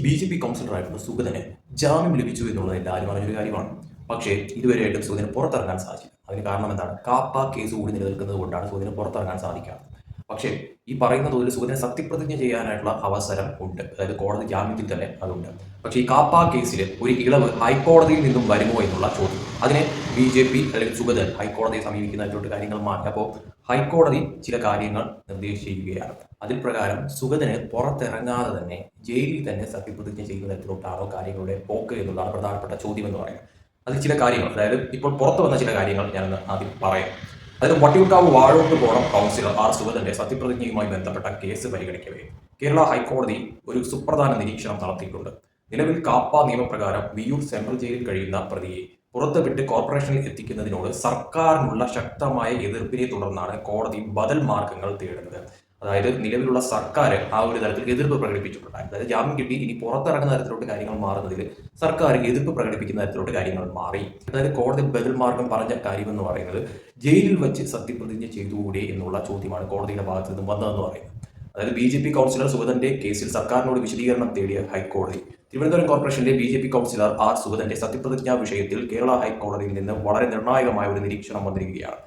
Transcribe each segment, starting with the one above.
BJP കൗൺസിലറായിട്ടുള്ള സുഗതന് ജാമ്യം ലഭിച്ചു എന്നുള്ളത് എല്ലാവരും അറിഞ്ഞൊരു കാര്യമാണ്. പക്ഷേ ഇതുവരെയായിട്ടും സുഗതന് പുറത്തിറങ്ങാൻ സാധിച്ചില്ല. അതിന് കാരണം എന്താണ്? കാപ്പ കേസ് കൂടി നിലനിൽക്കുന്നത് കൊണ്ടാണ് സുഗതന് പുറത്തിറങ്ങാൻ സാധിക്കാത്തത്. പക്ഷേ ഈ പറയുന്ന തോതിൽ സുഗതനെ സത്യപ്രതിജ്ഞ ചെയ്യാനായിട്ടുള്ള അവസരം ഉണ്ട്. അതായത് കോടതി ജാമ്യത്തിൽ തന്നെ അതുണ്ട്. പക്ഷേ ഈ കാപ്പ കേസിൽ ഒരു ഇളവ് ഹൈക്കോടതിയിൽ നിന്നും വരുമോ എന്നുള്ള ചോദ്യം, അതിനെ ബി.ജെ.പി അല്ലെങ്കിൽ സുഗതൻ ഹൈക്കോടതിയെ സമീപിക്കുന്നതായിട്ട് കാര്യങ്ങൾ മാറ്റി. അപ്പോൾ ഹൈക്കോടതി ചില കാര്യങ്ങൾ നിർദ്ദേശിക്കുകയാണ്. അതിൽ പ്രകാരം സുഗതന് പുറത്തിറങ്ങാതെ തന്നെ ജയിലിൽ തന്നെ സത്യപ്രതിജ്ഞ ചെയ്യുന്ന തരത്തിലോട്ടാണോ കാര്യങ്ങളുടെ പോക്ക് എന്നുള്ളതാണ് പ്രധാനപ്പെട്ട ചോദ്യം എന്ന് പറയുന്നത്. അതിൽ ചില കാര്യങ്ങൾ, അതായത് ഇപ്പോൾ പുറത്തു വന്ന ചില കാര്യങ്ങൾ ഞാനൊന്ന് ആദ്യം പറയാം. അതായത് വട്ടിയൂർക്കാവ് വാഴോട്ടുകോണം കൗൺസിലർ ആർ സുഗതന്റെ സത്യപ്രതിജ്ഞയുമായി ബന്ധപ്പെട്ട കേസ് പരിഗണിക്കവേ കേരള ഹൈക്കോടതി ഒരു സുപ്രധാന നിരീക്ഷണം നടത്തിയിട്ടുണ്ട്. നിലവിൽ കാപ്പ നിയമപ്രകാരം വിയൂർ സെൻട്രൽ ജയിലിൽ കഴിയുന്ന പ്രതിയെ പുറത്തുവിട്ട് കോർപ്പറേഷനിൽ എത്തിക്കുന്നതിനോട് സർക്കാരിനുള്ള ശക്തമായ എതിർപ്പിനെ തുടർന്നാണ് കോടതി ബദൽ മാർഗങ്ങൾ തേടുന്നത്. അതായത് നിലവിലുള്ള സർക്കാർ ആ ഒരു തരത്തിൽ എതിർപ്പ് പ്രകടിപ്പിച്ചിട്ടുണ്ട്. അതായത് ജാമ്യം കിട്ടി ഇനി പുറത്തിറങ്ങുന്ന തരത്തിലോട്ട് കാര്യങ്ങൾ മാറുന്നതിൽ സർക്കാർ എതിർപ്പ് പ്രകടിപ്പിക്കുന്ന തരത്തിലോട്ട് കാര്യങ്ങൾ മാറി. അതായത് കോടതി ബദൽ മാർഗം പറഞ്ഞ കാര്യം എന്ന് പറയുന്നത് ജയിലിൽ വെച്ച് സത്യപ്രതിജ്ഞ ചെയ്തുകൂടെ എന്നുള്ള ചോദ്യമാണ് കോടതിയുടെ ഭാഗത്ത് നിന്നും വന്നതെന്ന് പറയുന്നത്. അതായത് ബി.ജെ.പി കൗൺസിലർ സുഗതന്റെ കേസിൽ സർക്കാരിനോട് വിശദീകരണം തേടിയ ഹൈക്കോടതി തിരുവനന്തപുരം കോർപ്പറേഷന്റെ ബി.ജെ.പി കൗൺസിലർ ആർ സുഗതന്റെ സത്യപ്രതിജ്ഞാ വിഷയത്തിൽ കേരള ഹൈക്കോടതിയിൽ നിന്ന് വളരെ നിർണായകമായ ഒരു നിരീക്ഷണം വന്നിരിക്കുകയാണ്.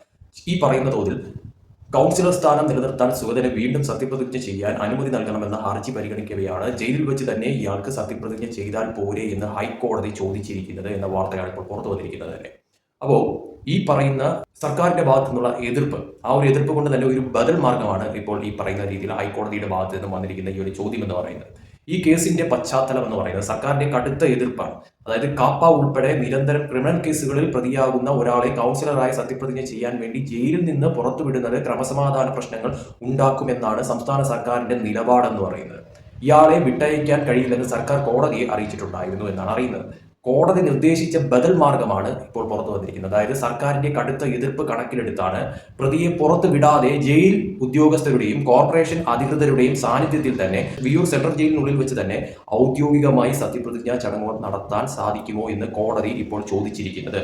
ഈ പറയുന്ന തോതിൽ കൗൺസിലർ സ്ഥാനം നിലനിർത്താൻ സുഗതന് വീണ്ടും സത്യപ്രതിജ്ഞ ചെയ്യാൻ അനുമതി നൽകണമെന്ന ഹർജി പരിഗണിക്കവെയാണ് ജയിലിൽ വെച്ച് തന്നെ ഇയാൾക്ക് സത്യപ്രതിജ്ഞ ചെയ്താൽ പോരെ എന്ന് ഹൈക്കോടതി ചോദിച്ചിരിക്കുന്നത് എന്ന വാർത്തയാണ് ഇപ്പോൾ പുറത്തു വന്നിരിക്കുന്നത് തന്നെ. അപ്പോൾ ഈ പറയുന്ന സർക്കാരിന്റെ ഭാഗത്തു നിന്നുള്ള എതിർപ്പ്, ആ ഒരു എതിർപ്പ് കൊണ്ട് തന്നെ ഒരു ബദൽ മാർഗമാണ് ഇപ്പോൾ ഈ പറയുന്ന രീതിയിൽ ഹൈക്കോടതിയുടെ ഭാഗത്ത് നിന്ന് വന്നിരിക്കുന്ന ഈ ഒരു ചോദ്യം എന്ന് പറയുന്നത്. ഈ കേസിന്റെ പശ്ചാത്തലം എന്ന് പറയുന്നത് സർക്കാരിന്റെ കടുത്ത എതിർപ്പാണ്. അതായത് കാപ്പ ഉൾപ്പെടെ നിരന്തരം ക്രിമിനൽ കേസുകളിൽ പ്രതിയാകുന്ന ഒരാളെ കൗൺസിലറായി സത്യപ്രതിജ്ഞ ചെയ്യാൻ വേണ്ടി ജയിലിൽ നിന്ന് പുറത്തുവിടുന്നത് ക്രമസമാധാന പ്രശ്നങ്ങൾ ഉണ്ടാക്കുമെന്നാണ് സംസ്ഥാന സർക്കാരിന്റെ നിലപാടെന്ന് പറയുന്നത്. ഇയാളെ വിട്ടയക്കാൻ കഴിയില്ലെന്ന് സർക്കാർ കോടതിയെ അറിയിച്ചിട്ടുണ്ടായിരുന്നു എന്നാണ് അറിയുന്നത്. കോടതി നിർദ്ദേശിച്ച ബദൽ മാർഗമാണ് ഇപ്പോൾ പുറത്തു വന്നിരിക്കുന്നത്. അതായത് സർക്കാരിന്റെ കടുത്ത എതിർപ്പ് കണക്കിലെടുത്താണ് പ്രതിയെ പുറത്തു വിടാതെ ജയിൽ ഉദ്യോഗസ്ഥരുടെയും കോർപ്പറേഷൻ അധികൃതരുടെയും സാന്നിധ്യത്തിൽ തന്നെ വിയൂർ സെൻട്രൽ ജയിലിനുള്ളിൽ വെച്ച് തന്നെ ഔദ്യോഗികമായി സത്യപ്രതിജ്ഞാ ചടങ്ങുകൾ നടത്താൻ സാധിക്കുമോ എന്ന് കോടതി ഇപ്പോൾ ചോദിച്ചിരിക്കുന്നത്.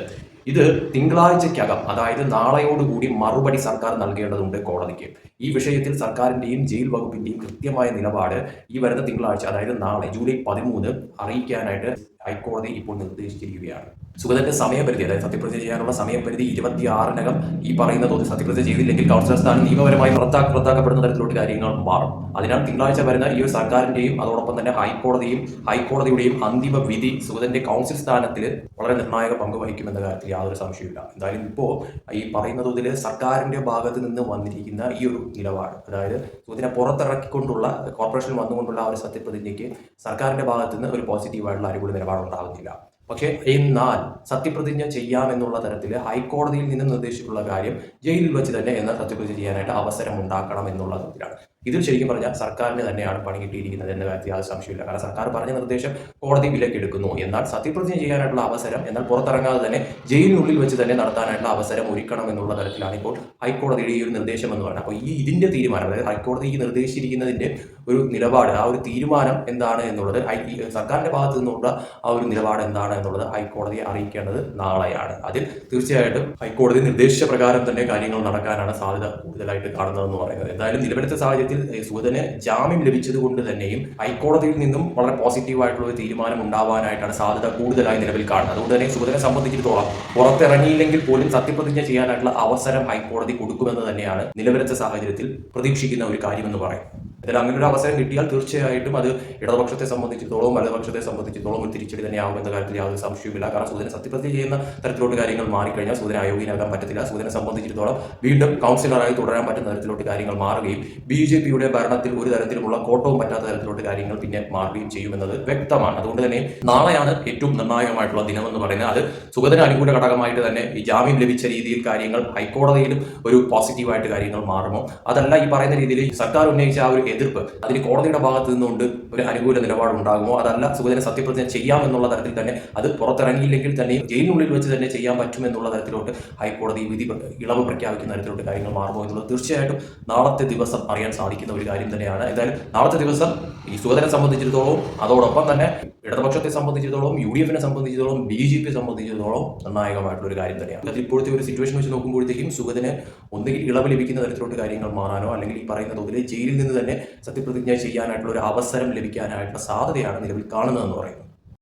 ഇത് തിങ്കളാഴ്ചയ്ക്കകം, അതായത് നാളെയോടുകൂടി മറുപടി സർക്കാർ നൽകേണ്ടതുണ്ട് കോടതിക്ക്. ഈ വിഷയത്തിൽ സർക്കാരിന്റെയും ജയിൽ വകുപ്പിന്റെയും കൃത്യമായ നിലപാട് ഈ വരുന്ന തിങ്കളാഴ്ച, അതായത് നാളെ ജൂലൈ 13 അറിയിക്കാനായിട്ട് ഹൈക്കോടതി ഇപ്പോൾ നിർദ്ദേശിച്ചിരിക്കുകയാണ്. സുഗതന്റെ സമയപരിധി, അതായത് സത്യപ്രതിജ്ഞ ചെയ്യാനുള്ള സമയപരിധി 26-നകം ഈ പറയുന്ന തോതിൽ സത്യപ്രതിജ്ഞ ചെയ്തില്ലെങ്കിൽ കൗൺസിലർ സ്ഥാനം നിയമപരമായി പുറത്താക്കപ്പെടുന്ന തരത്തിലോട്ട് കാര്യങ്ങൾ മാറും. അതിനാൽ തിങ്കളാഴ്ച വരുന്ന ഈ ഒരു സർക്കാരിന്റെയും അതോടൊപ്പം തന്നെ ഹൈക്കോടതിയുടെയും അന്തിമ വിധി സുഗതന്റെ കൗൺസിൽ സ്ഥാനത്തിൽ വളരെ നിർണായക പങ്ക് വഹിക്കുമെന്ന കാര്യത്തിൽ യാതൊരു സംശയമില്ല. എന്തായാലും ഇപ്പോൾ ഈ പറയുന്ന തോതിൽ സർക്കാരിന്റെ ഭാഗത്ത് നിന്ന് വന്നിരിക്കുന്ന ഈ ഒരു നിലപാട്, അതായത് സുഗതനെ പുറത്തിറക്കിക്കൊണ്ടുള്ള കോർപ്പറേഷനിൽ വന്നുകൊണ്ടുള്ള ആ ഒരു സത്യപ്രതിജ്ഞയ്ക്ക് സർക്കാരിന്റെ ഭാഗത്ത് നിന്ന് ഒരു പോസിറ്റീവായിട്ടുള്ള അനുകൂല നിലപാടുണ്ടാകുന്നില്ല. പക്ഷേ എന്നാൽ സത്യപ്രതിജ്ഞ ചെയ്യാമെന്നുള്ള തരത്തിൽ ഹൈക്കോടതിയിൽ നിന്ന് നിർദ്ദേശിച്ചിട്ടുള്ള കാര്യം ജയിലിൽ വെച്ച് തന്നെ എന്നാൽ സത്യപ്രതിജ്ഞ ചെയ്യാനായിട്ട് അവസരം ഉണ്ടാക്കണം എന്നുള്ള തരത്തിലാണ്. ഇതിൽ ശരിക്കും പറഞ്ഞാൽ സർക്കാരിന് തന്നെയാണ് പണി കിട്ടിയിരിക്കുന്നത് എന്ന കാര്യത്തിൽ യാതൊരു സംശയമില്ല. കാരണം സർക്കാർ പറഞ്ഞ നിർദ്ദേശം കോടതി വിലക്കെടുക്കുന്നു. എന്നാൽ സത്യപ്രതിജ്ഞ ചെയ്യാനായിട്ടുള്ള അവസരം, എന്നാൽ പുറത്തിറങ്ങാതെ തന്നെ ജയിലിനുള്ളിൽ വെച്ച് തന്നെ നടത്താനായിട്ടുള്ള അവസരം ഒരുക്കണം എന്നുള്ള തരത്തിലാണ് ഇപ്പോൾ ഹൈക്കോടതിയുടെ ഈ ഒരു നിർദ്ദേശം എന്ന് പറയുന്നത്. അപ്പോൾ ഇതിന്റെ തീരുമാനം, അതായത് ഹൈക്കോടതി ഈ നിർദ്ദേശിച്ചിരിക്കുന്നതിന്റെ ഒരു നിലപാട്, ആ ഒരു തീരുമാനം എന്താണ് എന്നുള്ളത്, സർക്കാരിന്റെ ഭാഗത്തു നിന്നുള്ള ആ ഒരു നിലപാട് എന്താണ് എന്നുള്ളത് ഹൈക്കോടതിയെ അറിയിക്കേണ്ടത് നാളെയാണ്. അതിൽ തീർച്ചയായിട്ടും ഹൈക്കോടതി നിർദ്ദേശിച്ച പ്രകാരം തന്നെ കാര്യങ്ങൾ നടക്കാനാണ് സാധ്യത കൂടുതലായിട്ട് കാണുന്നതെന്ന് പറയുന്നത്. എന്തായാലും നിലവിലത്തെ സാഹചര്യത്തിൽ സുഗതന് ജാമ്യം ലഭിച്ചത് കൊണ്ട് തന്നെയും ഹൈക്കോടതിയിൽ നിന്നും വളരെ പോസിറ്റീവായിട്ടുള്ള ഒരു തീരുമാനം ഉണ്ടാവാനായിട്ടാണ് സാധ്യത കൂടുതലായി നിലവിൽ കാണുന്നത്. അതുകൊണ്ട് തന്നെ സുഗതനെ സംബന്ധിച്ചിടത്തോളം പുറത്തിറങ്ങിയില്ലെങ്കിൽ പോലും സത്യപ്രതിജ്ഞ ചെയ്യാനായിട്ടുള്ള അവസരം ഹൈക്കോടതി കൊടുക്കുമെന്ന് തന്നെയാണ് നിലവിലത്തെ സാഹചര്യത്തിൽ പ്രതീക്ഷിക്കുന്ന ഒരു കാര്യമെന്ന് പറയും. എന്നാൽ അങ്ങനെ ഒരു അവസരം കിട്ടിയാൽ തീർച്ചയായിട്ടും അത് ഇടതുപക്ഷത്തെ സംബന്ധിച്ചിടത്തോളം വലതുപക്ഷത്തെ സംബന്ധിച്ചിടത്തോളം ഒരു തിരിച്ചടി തന്നെയാവുമെന്ന കാര്യത്തിൽ യാതൊരു സംശയവുമില്ല. കാരണം സുഗതനെ സത്യപ്രതിജ്ഞ ചെയ്യുന്ന തരത്തിലോട്ട് കാര്യങ്ങൾ മാറിക്കഴിഞ്ഞാൽ സുഗതനെ അയോഗ്യനാകാൻ പറ്റത്തില്ല. സുഗതനെ സംബന്ധിച്ചിടത്തോളം വീണ്ടും കൗൺസിലറായി തുടരാൻ പറ്റുന്ന തരത്തിലോട്ട് കാര്യങ്ങൾ മാറുകയും ബി.ജെ.പിയുടെ ഭരണത്തിൽ ഒരു തരത്തിലുമുള്ള കോട്ടവും പറ്റാത്ത തരത്തിലോട്ട് കാര്യങ്ങൾ പിന്നെ മാറുകയും ചെയ്യുമെന്നത് വ്യക്തമാണ്. അതുകൊണ്ട് തന്നെ നാളെയാണ് ഏറ്റവും നിർണായകമായിട്ടുള്ള ദിനമെന്ന് പറയുന്നത്. അത് സുഗതന് അനുകൂല ഘടകമായിട്ട് തന്നെ ഈ ജാമ്യം ലഭിച്ച രീതിയിൽ കാര്യങ്ങൾ ഹൈക്കോടതിയിലും ഒരു പോസിറ്റീവായിട്ട് കാര്യങ്ങൾ മാറുമോ, അതല്ല ഈ പറയുന്ന രീതിയിൽ സർക്കാർ ഉന്നയിച്ച ആ ഒരു എതിർപ്പ് അതിന് കോടതിയുടെ ഭാഗത്ത് നിന്നുകൊണ്ട് ഒരു അനുകൂല നിലപാടുണ്ടാകുമോ, അതല്ല സുഗതനെ സത്യപ്രതിജ്ഞ ചെയ്യാമെന്നുള്ള തരത്തിൽ തന്നെ അത് പുറത്തിറങ്ങിയില്ലെങ്കിൽ തന്നെ ജയിലിനുള്ളിൽ വെച്ച് തന്നെ ചെയ്യാൻ പറ്റുമെന്നുള്ള തരത്തിലോട്ട് ഹൈക്കോടതി വിധി ഇളവ് പ്രഖ്യാപിക്കുന്ന തരത്തിലോട്ട് കാര്യങ്ങൾ മാറുമോ എന്നുള്ളത് തീർച്ചയായിട്ടും നാളത്തെ ദിവസം അറിയാൻ സാധിക്കുന്ന ഒരു കാര്യം തന്നെയാണ്. എന്തായാലും നാളത്തെ ദിവസം ഈ സുഗതനെ സംബന്ധിച്ചിടത്തോളം, അതോടൊപ്പം തന്നെ ഇടതുപക്ഷത്തെ സംബന്ധിച്ചിടത്തോളം, UDF-നെ സംബന്ധിച്ചിടത്തോളം, BJP സംബന്ധിച്ചിടത്തോളം നിർണായകമായിട്ടുള്ള ഒരു കാര്യം തന്നെയാണ്. അതിൽ ഇപ്പോഴത്തെ ഒരു സിറ്റുവേഷൻ വെച്ച് നോക്കുമ്പോഴത്തേക്കും സുഗതന് ഒന്നുകിൽ ഇളവ് ലഭിക്കുന്ന തരത്തിലോട്ട് കാര്യങ്ങൾ മാറാനോ അല്ലെങ്കിൽ ഈ പറയുന്ന തോതിൽ ജയിലിൽ നിന്ന് തന്നെ സത്യപ്രതിജ്ഞ ചെയ്യാനായിട്ടുള്ള ഒരു അവസരം ലഭിക്കാനായിട്ടുള്ള സാധ്യതയാണ് നിലവിൽ കാണുന്നതെന്ന് പറയുന്നത്.